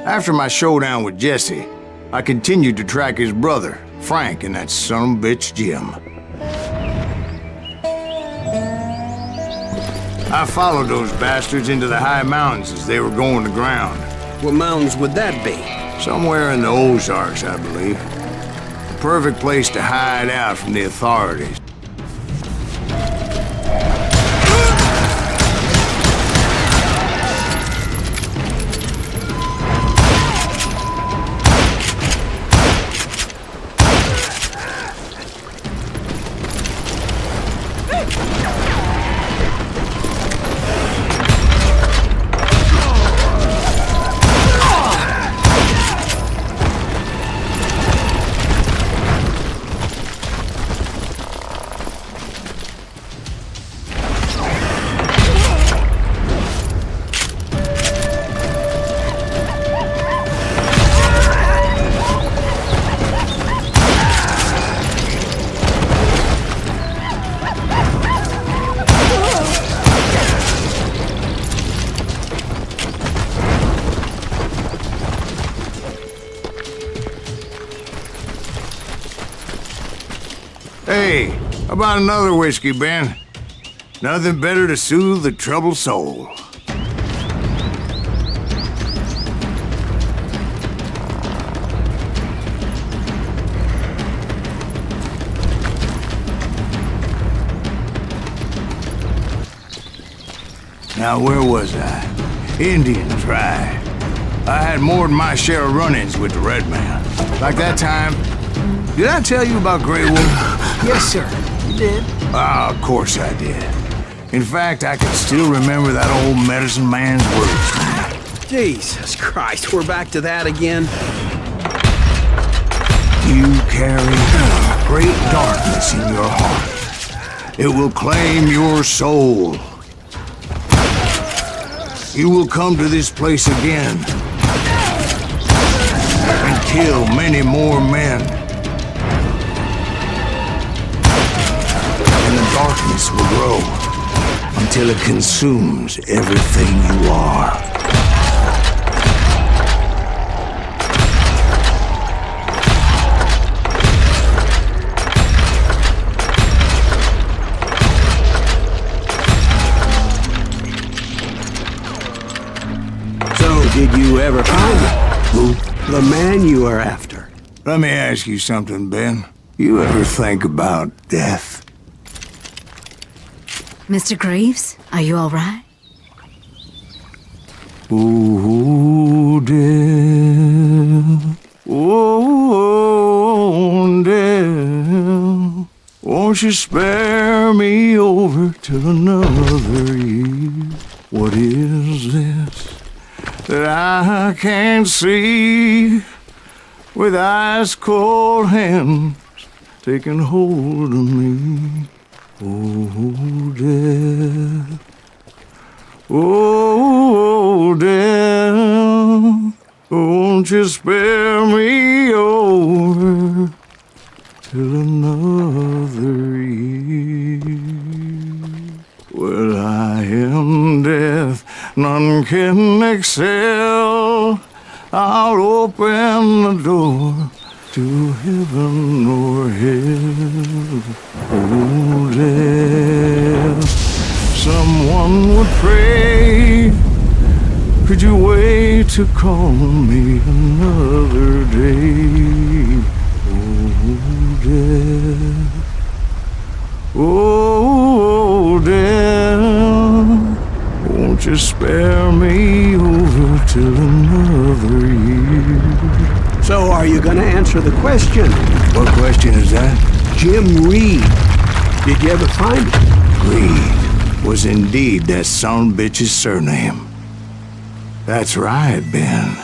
After my showdown with Jesse, I continued to track his brother, Frank, and that son of a bitch, Jim. I followed those bastards into the high mountains as they were going to ground. What mountains would that be? Somewhere in the Ozarks, I believe. The perfect place to hide out from the authorities. Hey, how about another whiskey, Ben? Nothing better to soothe the troubled soul. Now, where was I? Indians, right. I had more than my share of run-ins with the Red Man. Like that time. Did I tell you about Grey Wolf? Yes, sir. You did. Ah, of course I did. In fact, I can still remember that old medicine man's words. Jesus Christ, we're back to that again. You carry great darkness in your heart. It will claim your soul. You will come to this place again and kill many more men. And the darkness will grow until it consumes everything you are. So, did you ever find it? Who? The man you are after. Let me ask you something, Ben. You ever think about death? Mr. Greaves, are you all right? Oh, death. Oh, death. Won't you spare me over till another year? What is this that I can't see with ice cold hands taking hold of me? Oh, death. Oh, death. Won't you spare me over till another year? Well, I am death, none can excel. I'll open the door to heaven or hell. Oh, death, someone would pray. Could you wait to call me another day? Oh, death. Oh, death, won't you spare me over till another year? So, are you gonna answer the question? What question is that? Jim Reed. Did you ever find him? Reed was indeed that son bitch's surname. That's right, Ben.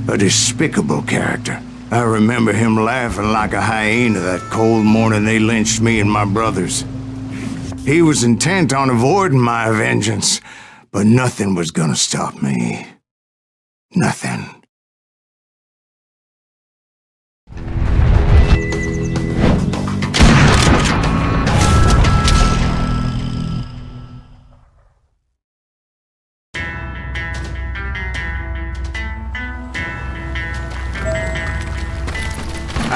A despicable character. I remember him laughing like a hyena that cold morning they lynched me and my brothers. He was intent on avoiding my vengeance, but nothing was gonna stop me. Nothing.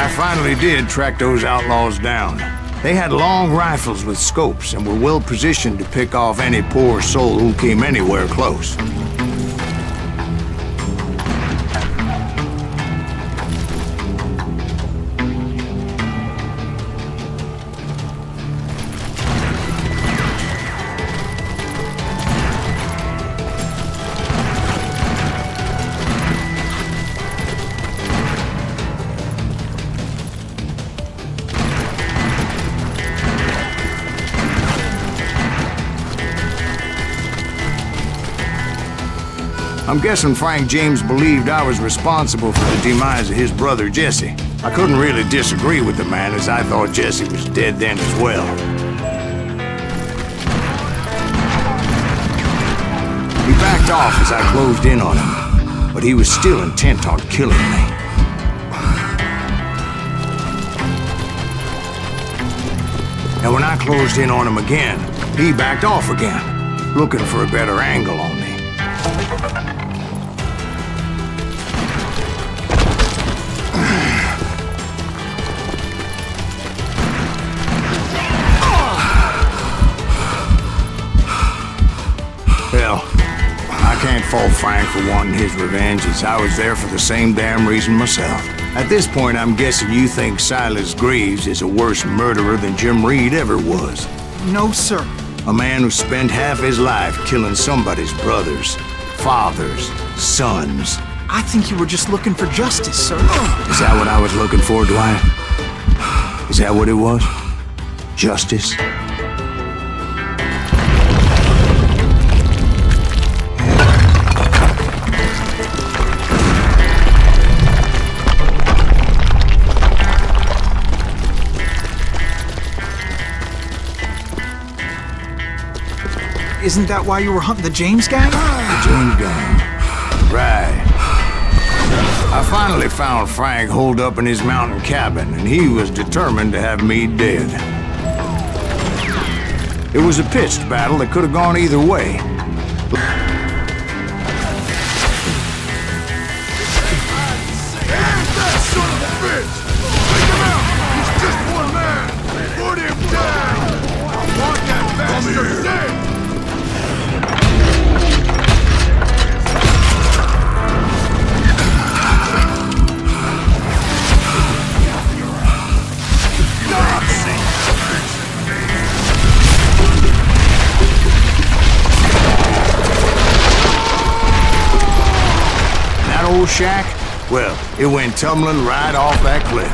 I finally did track those outlaws down. They had long rifles with scopes and were well positioned to pick off any poor soul who came anywhere close. I'm guessing Frank James believed I was responsible for the demise of his brother Jesse. I couldn't really disagree with the man, as I thought Jesse was dead then as well. He backed off as I closed in on him, but he was still intent on killing me. And when I closed in on him again, he backed off again, looking for a better angle on me. Well, I can't fault Frank for wanting his revenge, as I was there for the same damn reason myself. At this point, I'm guessing you think Silas Greaves is a worse murderer than Jim Reed ever was. No, sir. A man who spent half his life killing somebody's brothers, fathers, sons. I think you were just looking for justice, sir. Is that what I was looking for, Dwight? Is that what it was? Justice? Isn't that why you were hunting the James gang? The James gang. Right. I finally found Frank holed up in his mountain cabin, and he was determined to have me dead. It was a pitched battle that could have gone either way. That son of a bitch! Take him out! He's just one man! Put him down! I want that bastard dead! Old shack? Well, it went tumbling right off that cliff.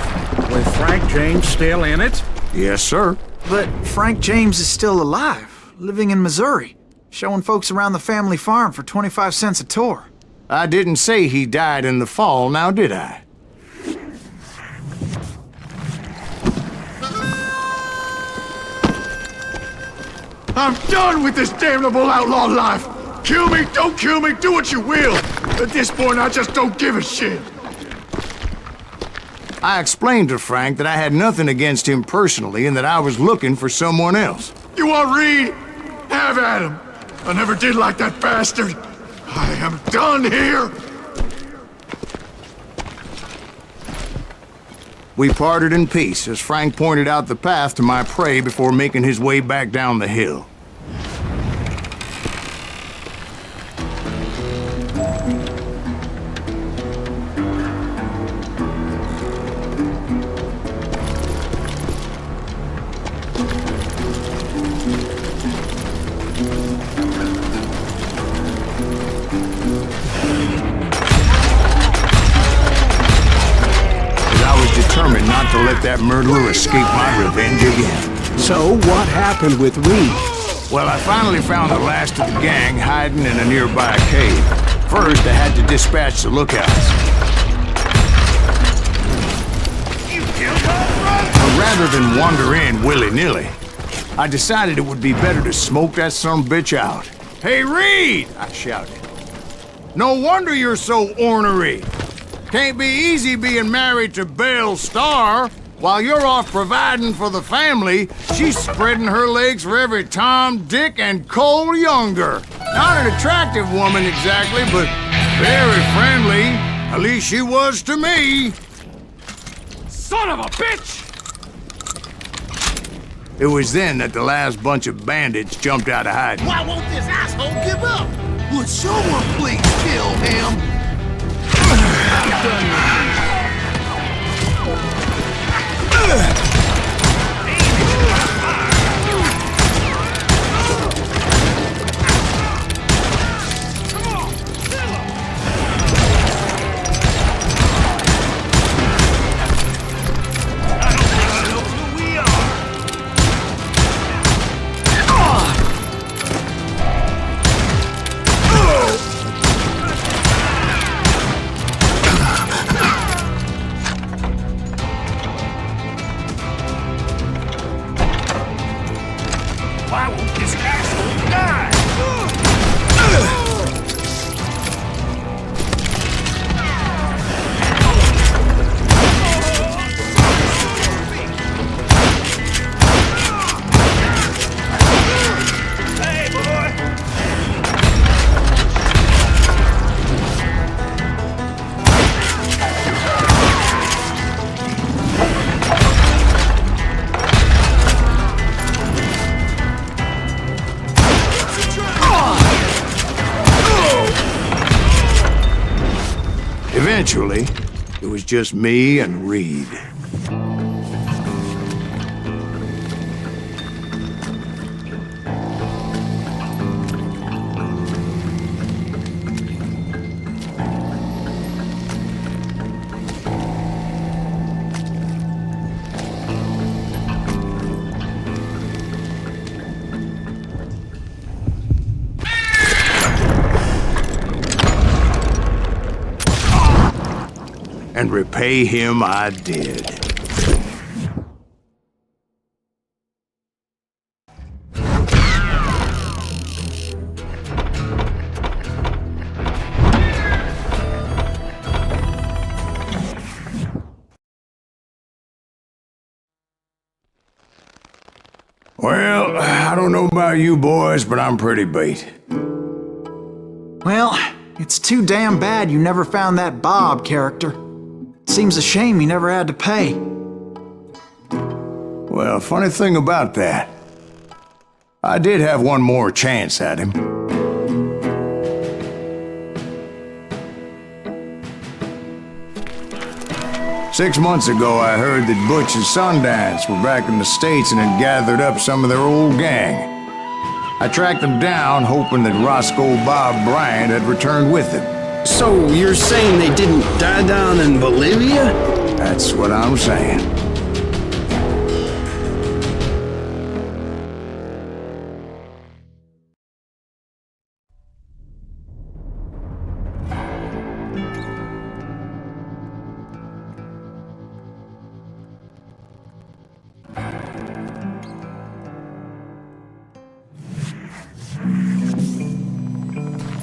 With Frank James still in it? Yes, sir. But Frank James is still alive, living in Missouri, showing folks around the family farm for 25 cents a tour. I didn't say he died in the fall, now did I? I'm done with this damnable outlaw life! Kill me, don't kill me, do what you will! At this point, I just don't give a shit! I explained to Frank that I had nothing against him personally and that I was looking for someone else. You want Reed? Have at him! I never did like that bastard! I am done here! We parted in peace as Frank pointed out the path to my prey before making his way back down the hill. Determined not to let that murderer escape my revenge again. So, what happened with Reed? Well, I finally found the last of the gang hiding in a nearby cave. First, I had to dispatch the lookouts. But rather than wander in willy-nilly, I decided it would be better to smoke that sumbitch out. Hey, Reed! I shouted. No wonder you're so ornery. Can't be easy being married to Belle Starr. While you're off providing for the family, she's spreading her legs for every Tom, Dick, and Cole Younger. Not an attractive woman exactly, but very friendly. At least she was to me. Son of a bitch! It was then that the last bunch of bandits jumped out of hiding. Why won't this asshole give up? Would someone please kill him? Why won't this asshole die? Hey, boy! Eventually, it was just me and Reed. And repay him I did. Well, I don't know about you boys, but I'm pretty beat. Well, it's too damn bad you never found that Bob character. Seems a shame he never had to pay. Well, funny thing about that, I did have one more chance at him. Six months ago, I heard that Butch and Sundance were back in the States and had gathered up some of their old gang. I tracked them down, hoping that Roscoe Bob Bryant had returned with them. So you're saying they didn't die down in Bolivia? That's what I'm saying.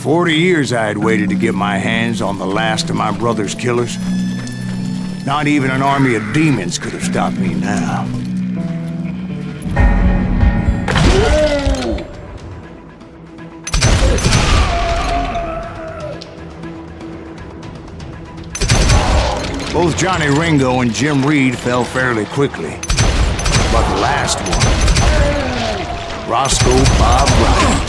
"40 years I had waited to get my hands on the last of my brother's killers. Not even an army of demons could have stopped me now. Both Johnny Ringo and Jim Reed fell fairly quickly. But the last one, Roscoe Bob Bryant,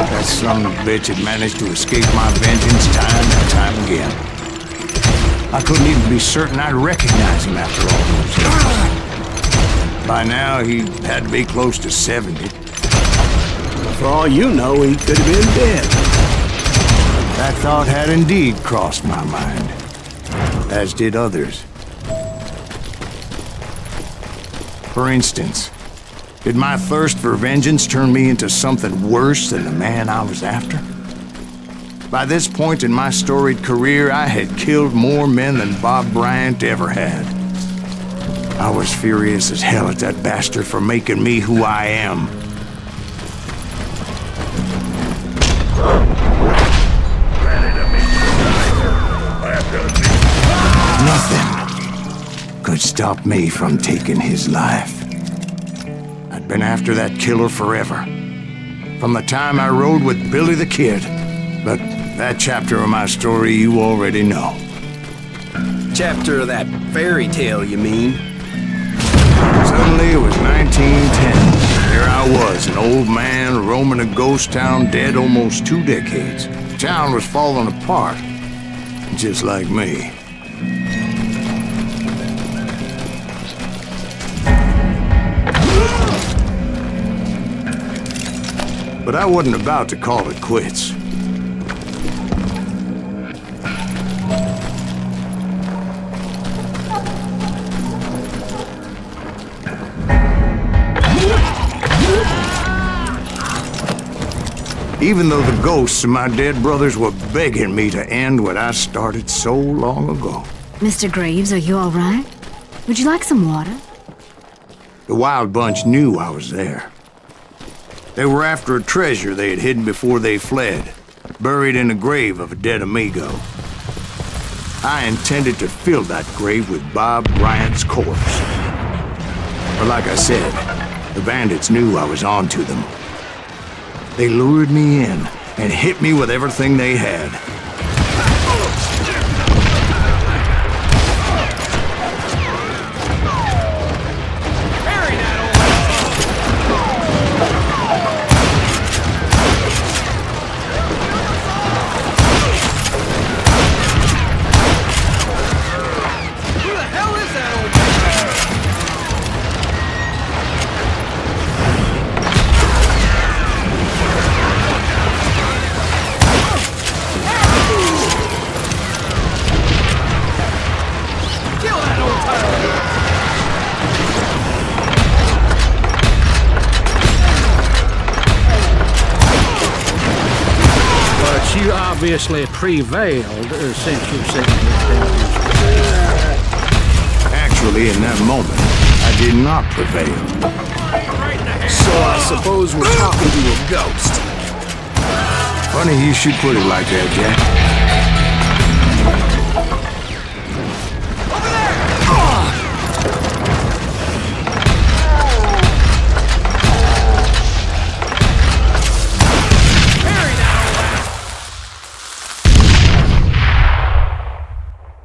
that son of a bitch had managed to escape my vengeance time and time again. I couldn't even be certain I'd recognize him after all those years. By now, he had to be close to 70. For all you know, he could have been dead. That thought had indeed crossed my mind, as did others. For instance, did my thirst for vengeance turn me into something worse than the man I was after? By this point in my storied career, I had killed more men than Bob Bryant ever had. I was furious as hell at that bastard for making me who I am. Nothing could stop me from taking his life. I'd been after that killer forever. From the time I rode with Billy the Kid. But that chapter of my story you already know. chapter of that fairy tale, you mean? Suddenly it was 1910. Here I was, an old man roaming a ghost town dead almost 2 decades. The town was falling apart, just like me. But I wasn't about to call it quits. Even though the ghosts of my dead brothers were begging me to end what I started so long ago. Mr. Greaves, are you all right? Would you like some water? The Wild Bunch knew I was there. They were after a treasure they had hidden before they fled, buried in the grave of a dead amigo. I intended to fill that grave with Bob Bryant's corpse. But like I said, the bandits knew I was on to them. They lured me in and hit me with everything they had. You obviously prevailed since you said this. Actually, in that moment, I did not prevail. So I suppose we're talking to a ghost. Funny you should put it like that, Jack.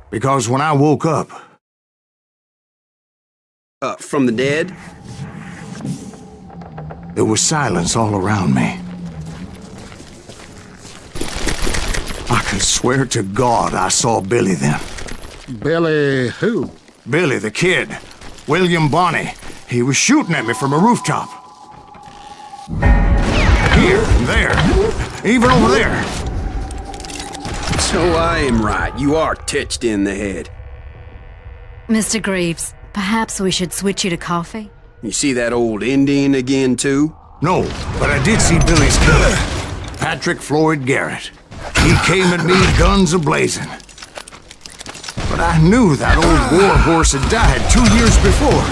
Because when I woke up... From the dead? There was silence all around me. I could swear to God I saw Billy then. Billy who? Billy, the kid. William Bonney. He was shooting at me from a rooftop. Here, there, even over there. So I am right. You are touched in the head. Mr. Greaves, perhaps we should switch you to coffee? You see that old Indian again, too? No, but I did see Billy's killer, Patrick Floyd Garrett. He came at me, guns a-blazing. But I knew that old war horse had died 2 years before.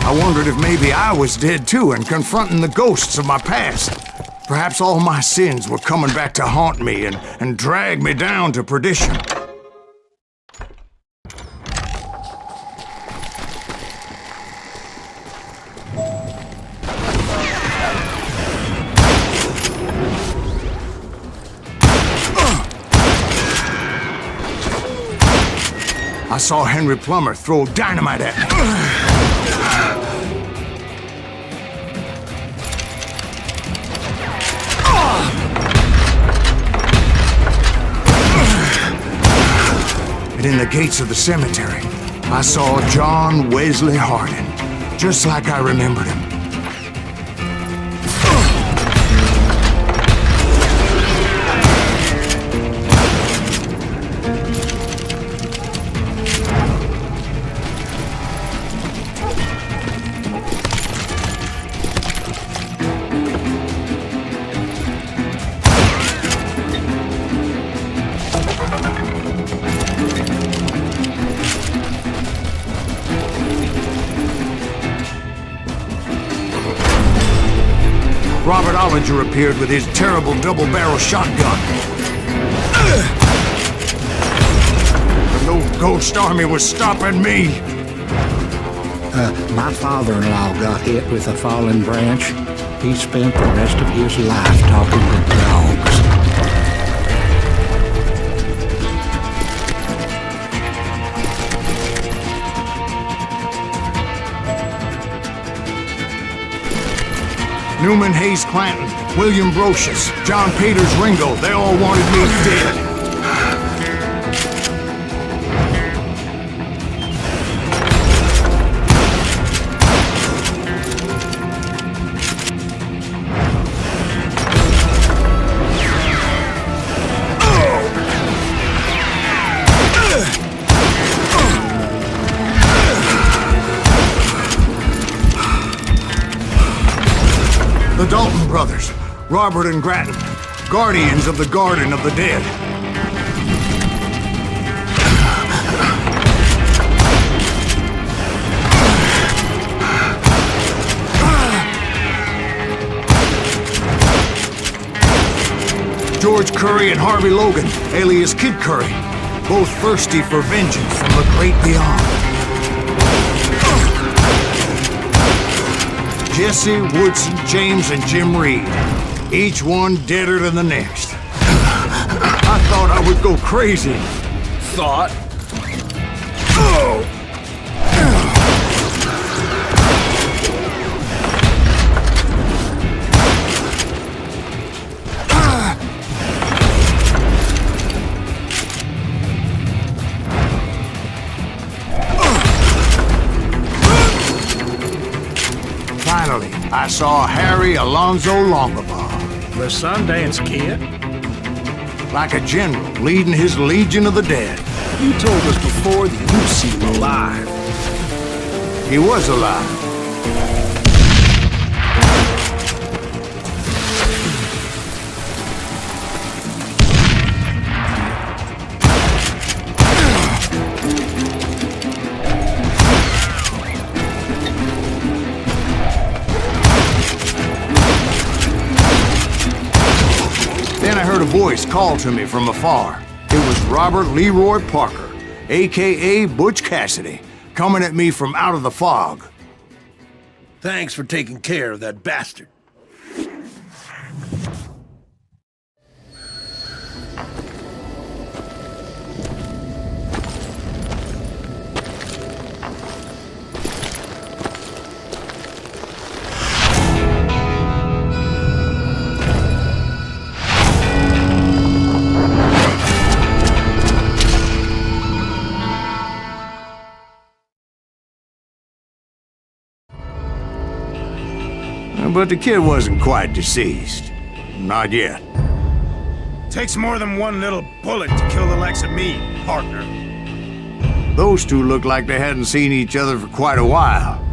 I wondered if maybe I was dead too and confronting the ghosts of my past. Perhaps all my sins were coming back to haunt me and drag me down to perdition. I saw Henry Plummer throw dynamite at me. And in the gates of the cemetery, I saw John Wesley Hardin, just like I remembered him. Robert Ollinger appeared with his terrible double-barrel shotgun. But no ghost army was stopping me. My father-in-law got hit with a fallen branch. He spent the rest of his life talking to dogs. Newman Hayes Clanton, William Brocious, John Peters Ringo, they all wanted me dead. The Dalton brothers, Robert and Grattan, guardians of the Garden of the Dead. George Curry and Harvey Logan, alias Kid Curry, both thirsty for vengeance from the great beyond. Jesse, Woodson, James, and Jim Reed. Each one deader than the next. I thought I would go crazy. Thought? Finally, I saw Harry Alonzo Longabaugh. The Sundance Kid? Like a general leading his legion of the dead. You told us before that you've seen him alive. He was alive. Then I heard a voice call to me from afar. It was Robert Leroy Parker, a.k.a. Butch Cassidy, coming at me from out of the fog. Thanks for taking care of that bastard. But the kid wasn't quite deceased. Not yet. Takes more than one little bullet to kill the likes of me, partner. Those two looked like they hadn't seen each other for quite a while.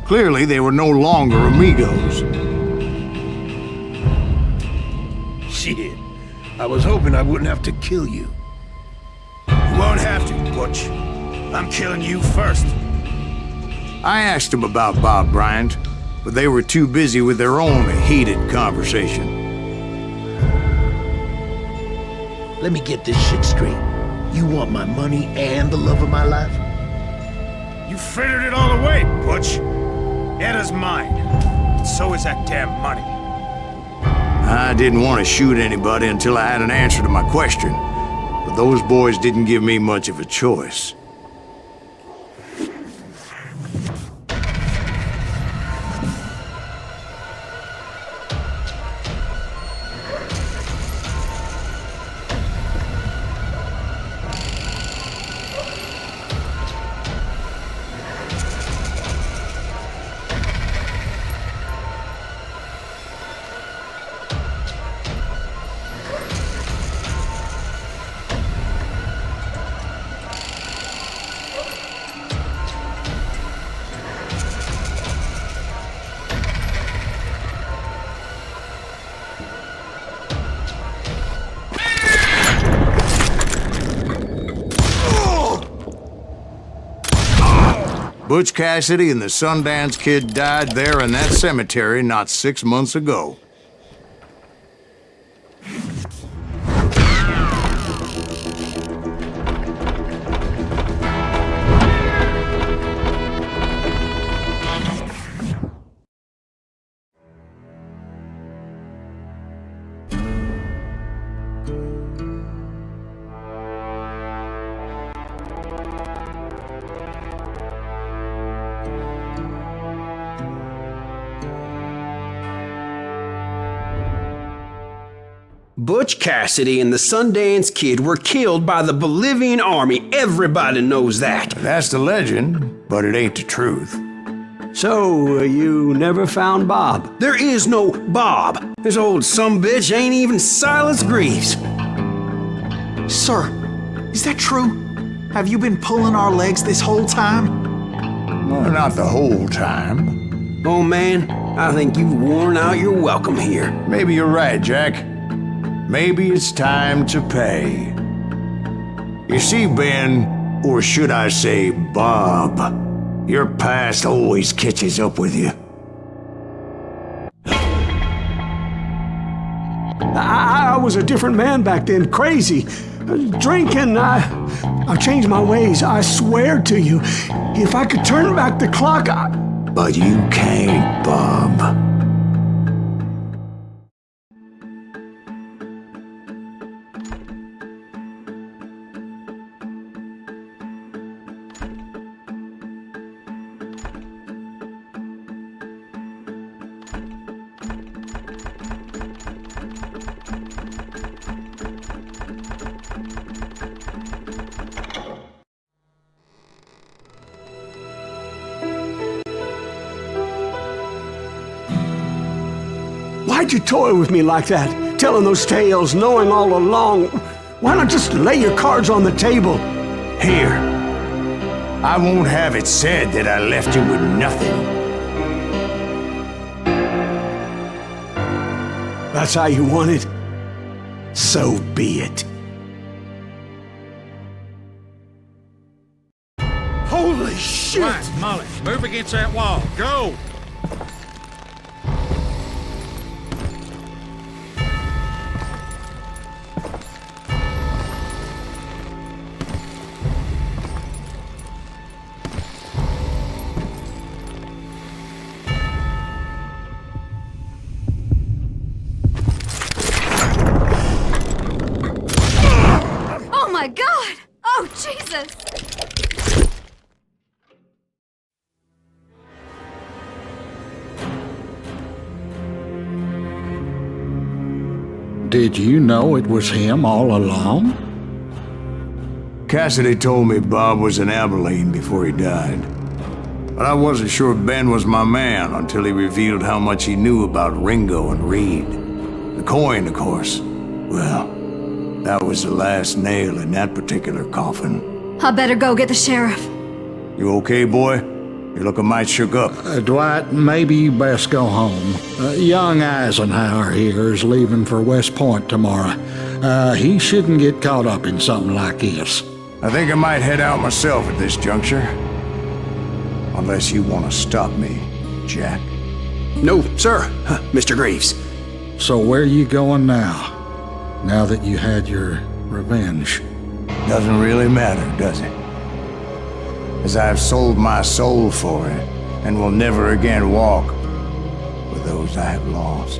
Clearly, they were no longer amigos. Shit. I was hoping I wouldn't have to kill you. You won't have to, Butch. I'm killing you first. I asked them about Bob Bryant, but they were too busy with their own heated conversation. Let me get this shit straight. You want my money and the love of my life? You frittered it all away, Butch. Edda's mine. And so is that damn money. I didn't want to shoot anybody until I had an answer to my question, but those boys didn't give me much of a choice. Butch Cassidy and the Sundance Kid died there in that cemetery not 6 months ago. Butch Cassidy and the Sundance Kid were killed by the Bolivian army. Everybody knows that. That's the legend, but it ain't the truth. So, you never found Bob? There is no Bob. This old sumbitch ain't even Silas Greaves. Sir, is that true? Have you been pulling our legs this whole time? Well, not the whole time. Oh man, I think you've worn out your welcome here. Maybe you're right, Jack. Maybe it's time to pay. You see, Ben, or should I say Bob, your past always catches up with you. I was a different man back then, crazy. Drinking, I've changed my ways, I swear to you. If I could turn back the clock, But you can't, Bob. Why'd you toy with me like that? Telling those tales, knowing all along. Why not just lay your cards on the table? Here. I won't have it said that I left you with nothing. That's how you want it? So be it. Holy shit! Right, Molly, move against that wall. Go! Oh my God! Oh, Jesus! Did you know it was him all along? Cassidy told me Bob was in Abilene before he died. But I wasn't sure Ben was my man until he revealed how much he knew about Ringo and Reed. The coin, of course. Well, that was the last nail in that particular coffin. I better go get the sheriff. You okay, boy? You're looking mighty shook up. Dwight, maybe you best go home. Young Eisenhower here is leaving for West Point tomorrow. He shouldn't get caught up in something like this. I think I might head out myself at this juncture. Unless you want to stop me, Jack. No, sir, Mr. Greaves. So where are you going now? Now that you had your revenge? Doesn't really matter, does it? As I've sold my soul for it, and will never again walk with those I have lost.